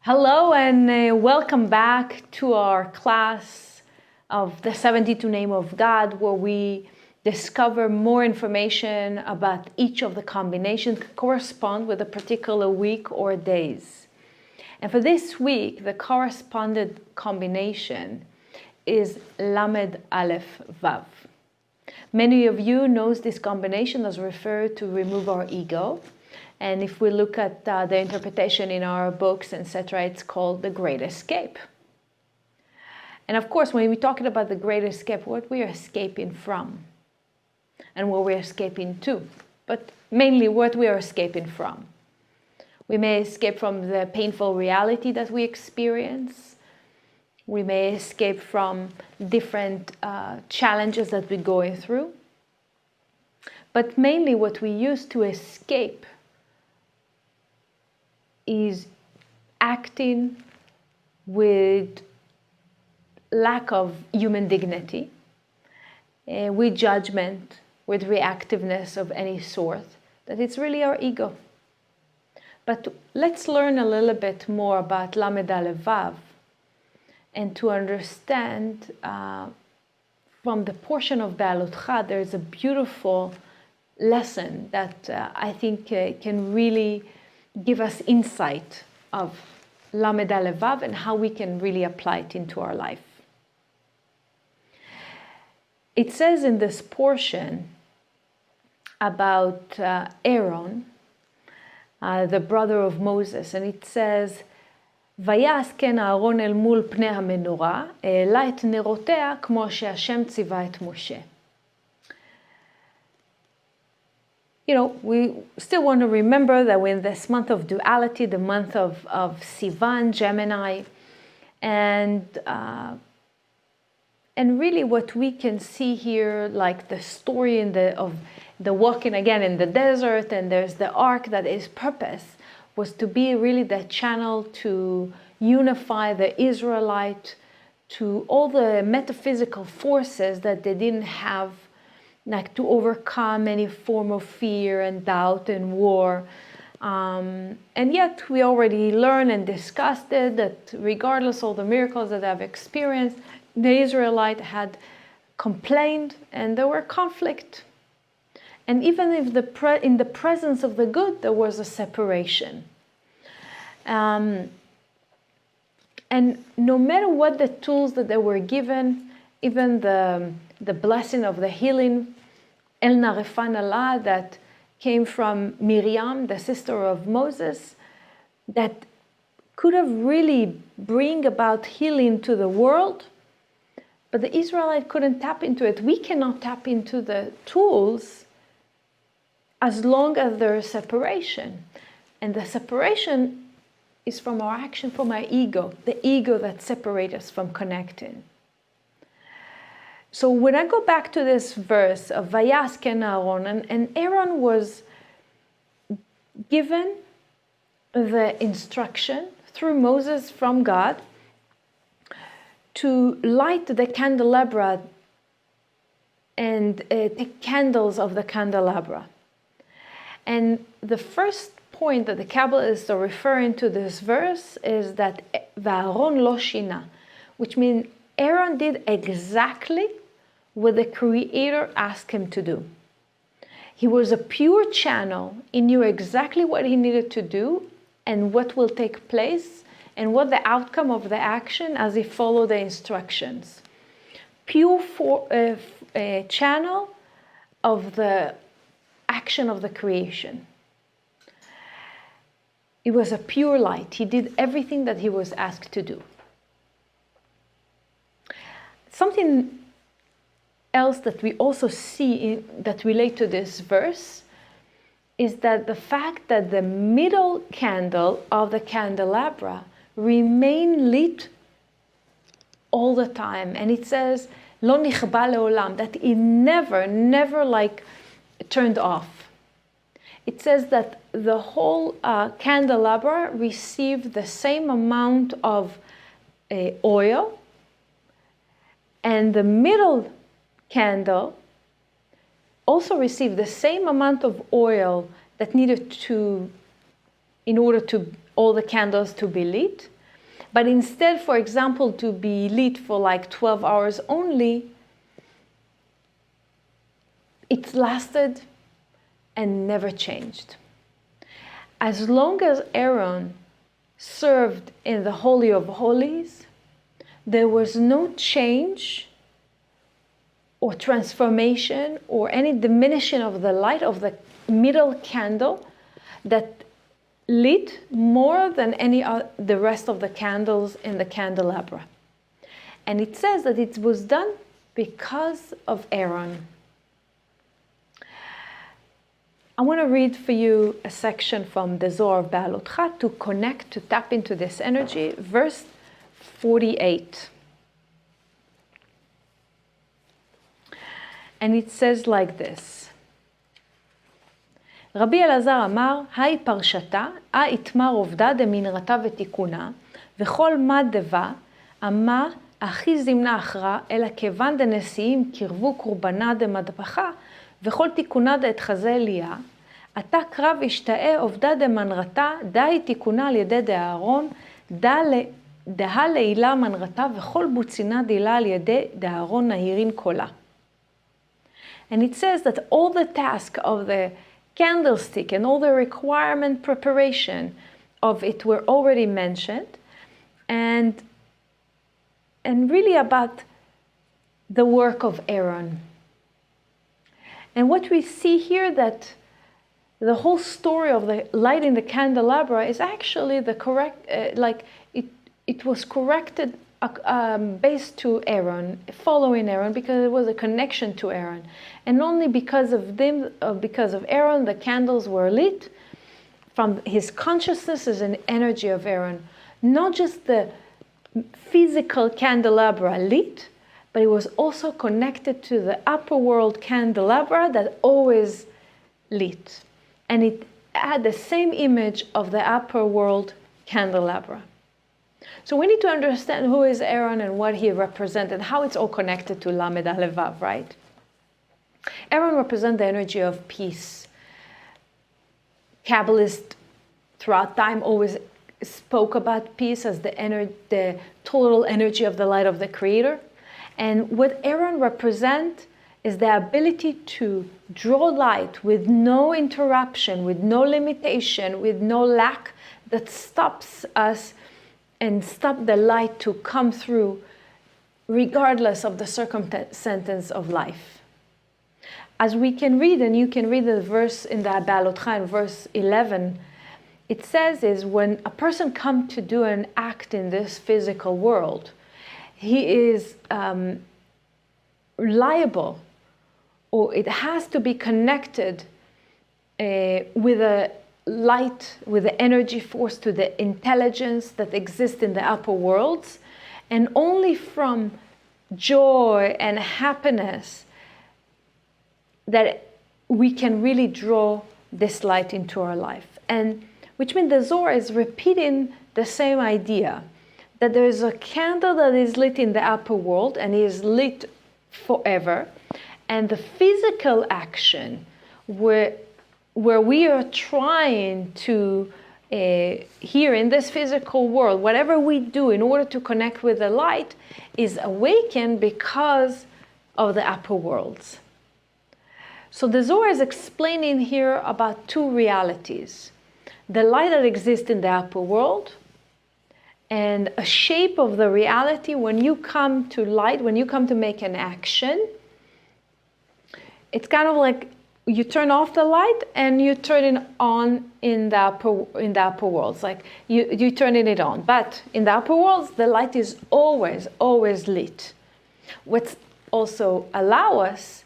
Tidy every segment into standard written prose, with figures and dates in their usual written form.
Hello and welcome back to our class of the 72 Name of God, where we discover more information about each of the combinations that correspond with a particular week or days. And for this week, the corresponded combination is ל.א.ו. Many of you knows this combination as referred to remove our ego. And if we look at the interpretation in our books, etc., it's called the Great Escape. And of course, when we're talking about the Great Escape, what we are escaping from and what we're escaping to, but mainly what we are escaping from. We may escape from the painful reality that we experience. We may escape from different challenges that we're going through. But mainly what we use to escape is acting with lack of human dignity, with judgment, with reactiveness of any sort, that it's really our ego. But let's learn a little bit more about ל.א.ו and to understand from the portion of ב.א.ו, there's a beautiful lesson that I think can really give us insight of ל.א.ו and how we can really apply it into our life. It says in this portion about Aaron, the brother of Moses, and it says, ויעש כן אהרון אל מול פני המנורה, העלה את נרותיה כמו שהשם ציווה את משה. We still want to remember that we're in this month of duality, the month of Sivan, Gemini, and really what we can see here, like the story of the walking again in the desert, and there's the ark that his purpose was to be really the channel to unify the Israelite to all the metaphysical forces that they didn't have, like to overcome any form of fear and doubt and war. And yet we already learned and discussed it, that regardless of the miracles that I've experienced, the Israelite had complained and there were conflict. And even if in the presence of the good, there was a separation. And no matter what the tools that they were given, even the blessing of the healing, El-Narefan that came from Miriam, the sister of Moses, that could have really bring about healing to the world, but the Israelite couldn't tap into it. We cannot tap into the tools as long as there is separation. And the separation is from our action, from our ego, the ego that separates us from connecting. So when I go back to this verse of ויעש כן אהרון, and Aaron was given the instruction through Moses from God to light the candelabra and take candles of the candelabra. And the first point that the Kabbalists are referring to this verse is that ואהרון לא שינה, which means Aaron did exactly what the Creator asked him to do. He was a pure channel. He knew exactly what he needed to do and what will take place and what the outcome of the action as he followed the instructions. Pure channel of the action of the creation. It was a pure light. He did everything that he was asked to do. Something else that we also see that relate to this verse is that the fact that the middle candle of the candelabra remain lit all the time. And it says, לא נכבה לעולם, that it never like turned off. It says that the whole candelabra received the same amount of oil, and the middle candle also received the same amount of oil that needed to, in order to all the candles to be lit, But instead, for example, to be lit for like 12 hours only, it lasted and never changed. As long as Aaron served in the Holy of Holies, there was no change or transformation or any diminishing of the light of the middle candle that lit more than the rest of the candles in the candelabra. And it says that it was done because of Aaron. I want to read for you a section from the Zohar of ל.א.ו to connect, to tap into this energy. Verse 48. And it says like this. רבי אלעזר אמר, היי פרשתה, איתמר עובדה דמנרתה ותיקונה, וכל מה דבה, אמר, אחי זמנה אחרא, אלא כיוון דנשיאים קרבו קורבנה דמדבחה, וכל תיקונה דאתחזה אליה, עתה קרב השתאה עובדה דמנרתה, די תיקונה על ידי דאהרון, דהה לעילה מנרתה, וכל בוצינה דילה על ידי דאהרון נהירין קולה. And it says that all the task of the candlestick and all the requirement preparation of it were already mentioned, and really about the work of Aaron. And what we see here, that the whole story of the lighting the candelabra is actually the correct, it was corrected based to Aaron, following Aaron, because it was a connection to Aaron. And only because of them, because of Aaron, the candles were lit from his consciousness as an energy of Aaron. Not just the physical candelabra lit, but it was also connected to the upper world candelabra that always lit. And it had the same image of the upper world candelabra. So we need to understand who is Aaron and what he represented, how it's all connected to ל.א.ו, right? Aaron represents the energy of peace. Kabbalists throughout time always spoke about peace as the total energy of the light of the Creator. And what Aaron represents is the ability to draw light with no interruption, with no limitation, with no lack that stops us and stop the light to come through regardless of the circumstances of life. As we can read, and you can read the verse in the ל.א.ו in verse 11, it says is when a person comes to do an act in this physical world, he is liable, or it has to be connected with a light, with the energy force, to the intelligence that exists in the upper worlds, and only from joy and happiness that we can really draw this light into our life. And which means the Zohar is repeating the same idea, that there is a candle that is lit in the upper world and is lit forever, and the physical action where we are trying to, here in this physical world, whatever we do in order to connect with the light is awakened because of the upper worlds. So the Zohar is explaining here about two realities. The light that exists in the upper world, and a shape of the reality when you come to light, when you come to make an action. It's kind of like you turn off the light and you turn it on in the upper worlds. Like you turning it on. But in the upper worlds, the light is always lit. What's also allow us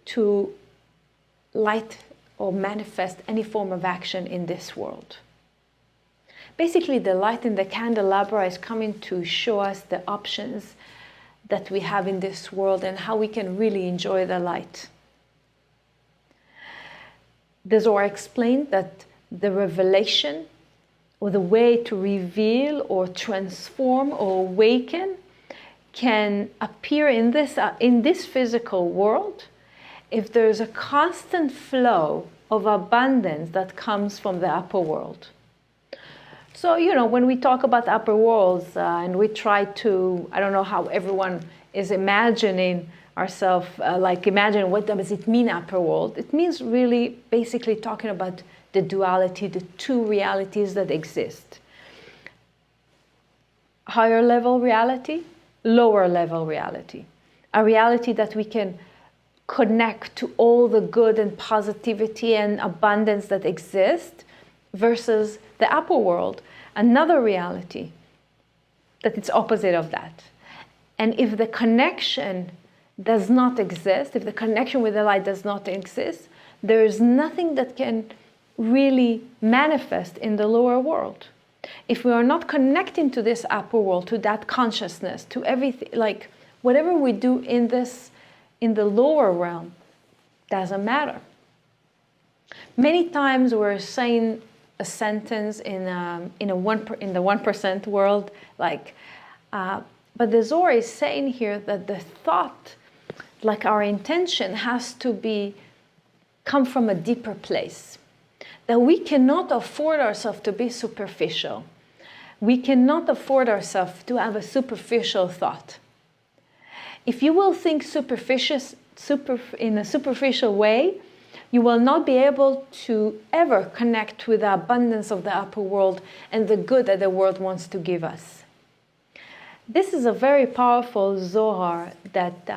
to light or manifest any form of action in this world. Basically, the light in the candelabra is coming to show us the options that we have in this world and how we can really enjoy the light. The Zohar explained that the revelation, or the way to reveal or transform or awaken, can appear in this physical world if there's a constant flow of abundance that comes from the upper world. So, when we talk about upper worlds and we try to, I don't know how everyone is imagining ourselves, imagine what does it mean upper world? It means really basically talking about the duality, the two realities that exist. Higher level reality, lower level reality. A reality that we can connect to all the good and positivity and abundance that exist versus the upper world, another reality that it's opposite of that. And if the connection does not exist, if the connection with the light does not exist, there is nothing that can really manifest in the lower world. If we are not connecting to this upper world, to that consciousness, to everything, like whatever we do in the lower realm, doesn't matter. Many times we're saying a sentence in the 1% world, but the Zohar is saying here that the thought, like our intention, has to come from a deeper place. That we cannot afford ourselves to be superficial. We cannot afford ourselves to have a superficial thought. If you will think in a superficial way, you will not be able to ever connect with the abundance of the upper world and the good that the world wants to give us. This is a very powerful Zohar that,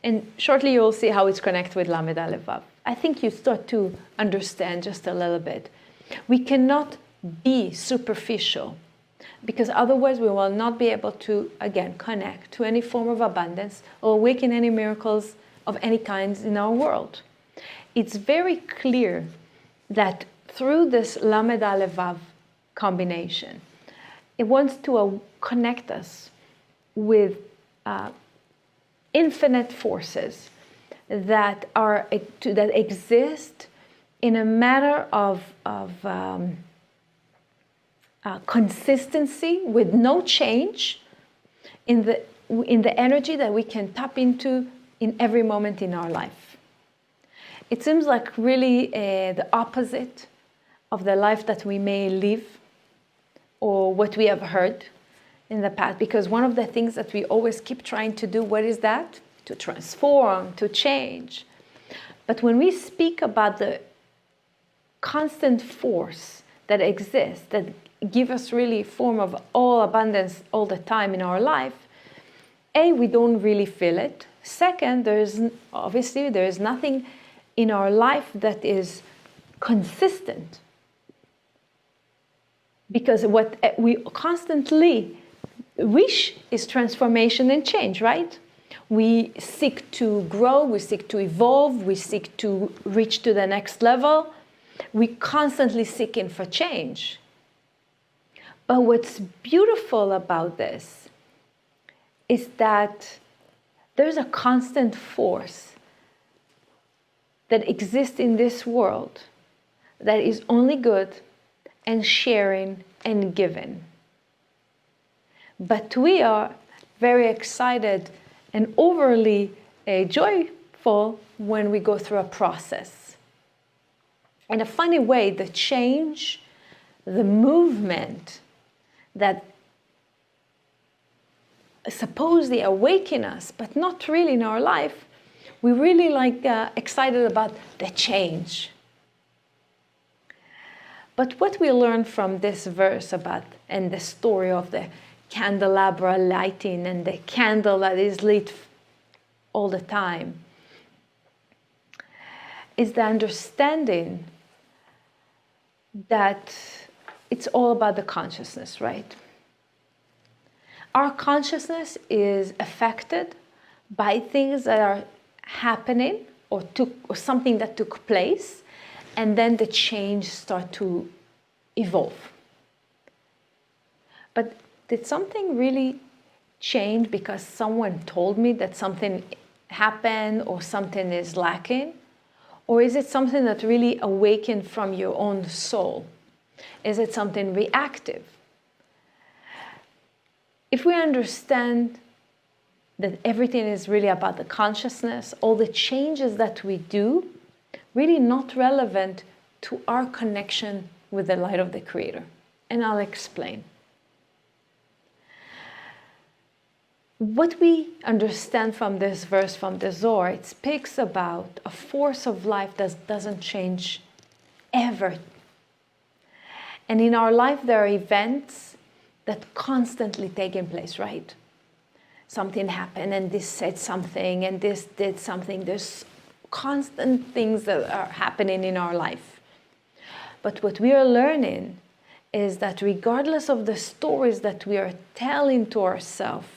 and shortly you will see how it's connected with ל.א.ו. I think you start to understand just a little bit. We cannot be superficial because otherwise we will not be able to, again, connect to any form of abundance or awaken any miracles of any kinds in our world. It's very clear that through this ל.א.ו combination, it wants to connect us with infinite forces that exist in a matter of consistency with no change in the energy that we can tap into in every moment in our life. It seems like really the opposite of the life that we may live or what we have heard in the past, because one of the things that we always keep trying to do, what is that? To transform, to change. But when we speak about the constant force that exists, that give us really form of all abundance all the time in our life, we don't really feel it. Second, there is nothing in our life that is consistent. Because what we constantly wish is transformation and change, right? We seek to grow, we seek to evolve, we seek to reach to the next level. We constantly seeking for change. But what's beautiful about this is that there's a constant force that exists in this world that is only good and sharing and giving. But we are very excited and overly joyful when we go through a process. In a funny way, the change, the movement that supposedly awaken us, but not really in our life, we really excited about the change. But what we learn from this verse and the story of the candelabra lighting and the candle that is lit all the time is the understanding that it's all about the consciousness, right? Our consciousness is affected by things that are happening or something that took place, and then the change start to evolve. But did something really change because someone told me that something happened or something is lacking? Or is it something that really awakened from your own soul? Is it something reactive? If we understand that everything is really about the consciousness, all the changes that we do, really not relevant to our connection with the light of the Creator. And I'll explain. What we understand from this verse, from the Zohar, it speaks about a force of life that doesn't change ever. And in our life, there are events that constantly taking place, right? Something happened, and this said something, and this did something. There's constant things that are happening in our life. But what we are learning is that regardless of the stories that we are telling to ourselves,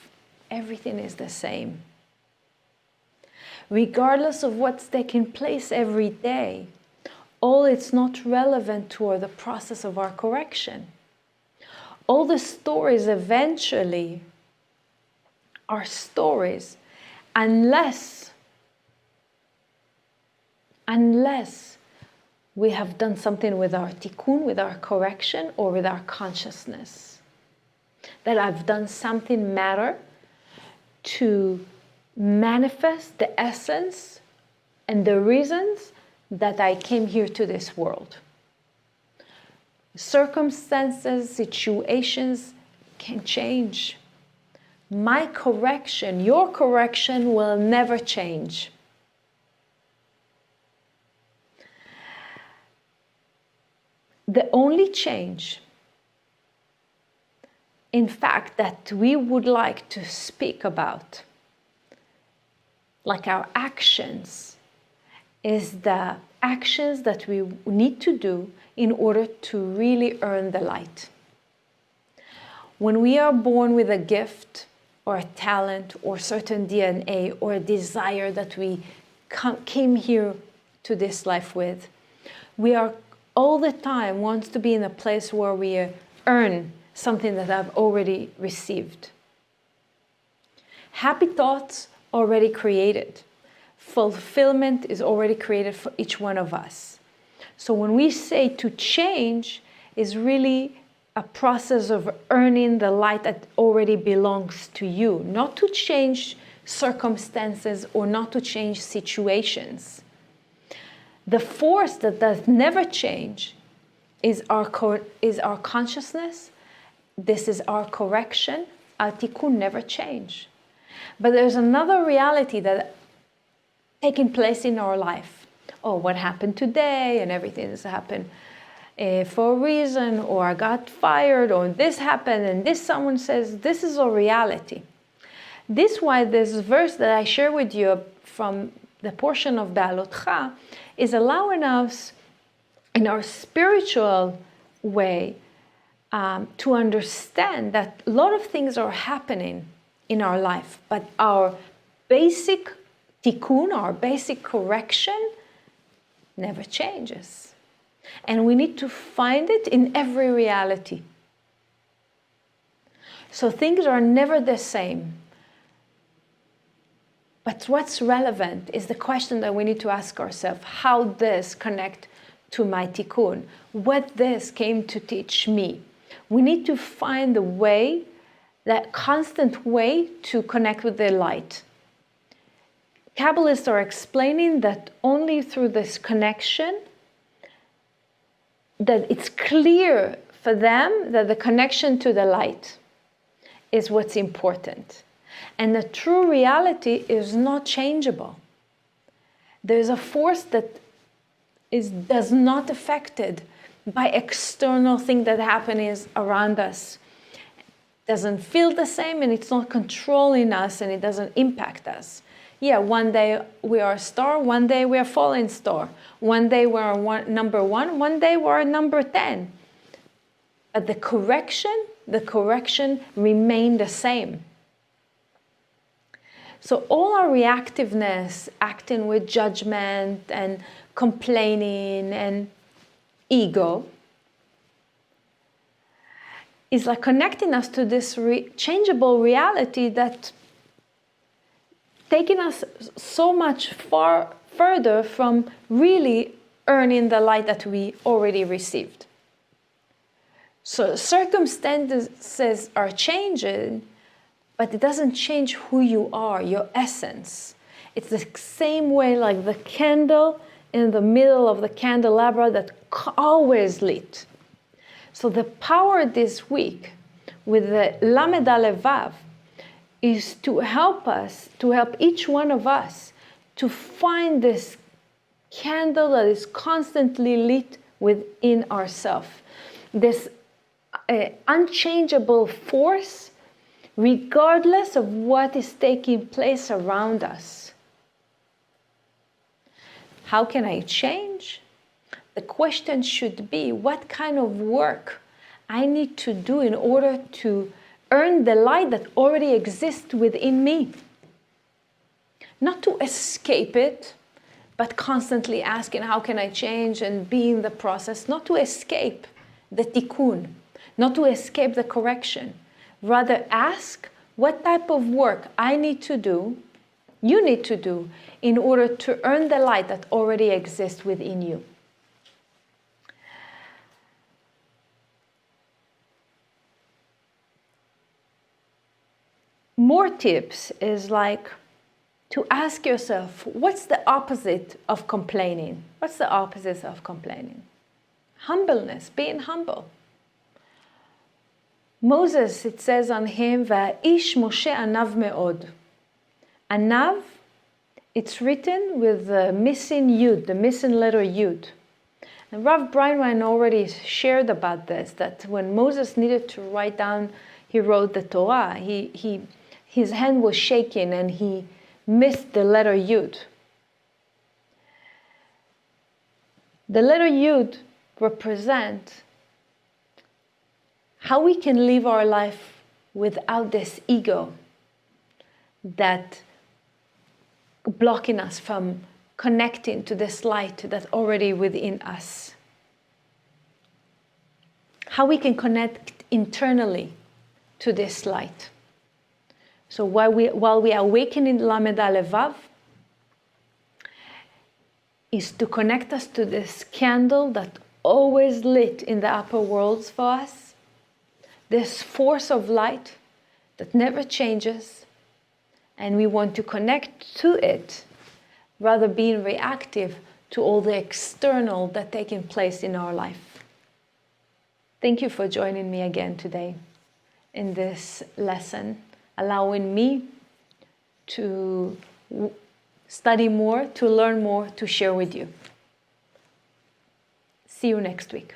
everything is the same. Regardless of what's taking place every day, all it's not relevant to the process of our correction. All the stories eventually are stories unless we have done something with our tikkun, with our correction, or with our consciousness. That I've done something matter to manifest the essence and the reasons that I came here to this world. Circumstances, situations can change. My correction, your correction will never change. The only change, in fact, that we would like to speak about, like our actions, is the actions that we need to do in order to really earn the light. When we are born with a gift or a talent or certain DNA or a desire that we came here to this life with, we are all the time wants to be in a place where we earn something that I've already received. Happy thoughts already created. Fulfillment is already created for each one of us. So when we say to change, is really a process of earning the light that already belongs to you, not to change circumstances or not to change situations. The force that does never change is our consciousness. This is our correction. Our tikkun never change. But there's another reality that taking place in our life. Oh, what happened today, and everything has happened for a reason, or I got fired, or this happened, and this someone says, this is a reality. This is why this verse that I share with you from the portion of ל.א.ו is allowing us in our spiritual way to understand that a lot of things are happening in our life, but our basic tikkun, our basic correction, never changes. And we need to find it in every reality. So things are never the same. But what's relevant is the question that we need to ask ourselves: how this connect to my tikkun? What this came to teach me? We need to find the way, that constant way to connect with the light. Kabbalists are explaining that only through this connection, that it's clear for them that the connection to the light is what's important. And the true reality is not changeable. There's a force that does not affected by external things that happen around us. It doesn't feel the same, and it's not controlling us, and it doesn't impact us. Yeah, one day we are a star, one day we are a falling star. One day we're number 1, one day we're number 10. But the correction remain the same. So all our reactiveness, acting with judgment and complaining and ego, is like connecting us to this changeable reality that taking us so much further from really earning the light that we already received. So circumstances are changing, but it doesn't change who you are, your essence. It's the same way like the candle in the middle of the candelabra that always lit. So the power this week with the ל.א.ו is to help us, to help each one of us to find this candle that is constantly lit within ourselves. This unchangeable force, regardless of what is taking place around us. How can I change? The question should be, what kind of work I need to do in order to earn the light that already exists within me? Not to escape it, but constantly asking, how can I change, and be in the process. Not to escape the tikkun, not to escape the correction. Rather ask what type of work I need to do, you need to do, in order to earn the light that already exists within you. More tips is like to ask yourself, what's the opposite of complaining? What's the opposite of complaining? Humbleness, being humble. Moses, it says on him, "Va'ish Moshe anav me'od." Anav, it's written with the missing yud, the missing letter yud. And Rav Breinwein already shared about this, that when Moses needed to write down, he wrote the Torah, his hand was shaking and he missed the letter yud. The letter yud represents how we can live our life without this ego that blocking us from connecting to this light that's already within us. How we can connect internally to this light. So while we are awakening ל.א.ו, is to connect us to this candle that always lit in the upper worlds for us, this force of light that never changes, and we want to connect to it rather being reactive to all the external that's taking place in our life. Thank you for joining me again today in this lesson, allowing me to study more, to learn more, to share with you. See you next week.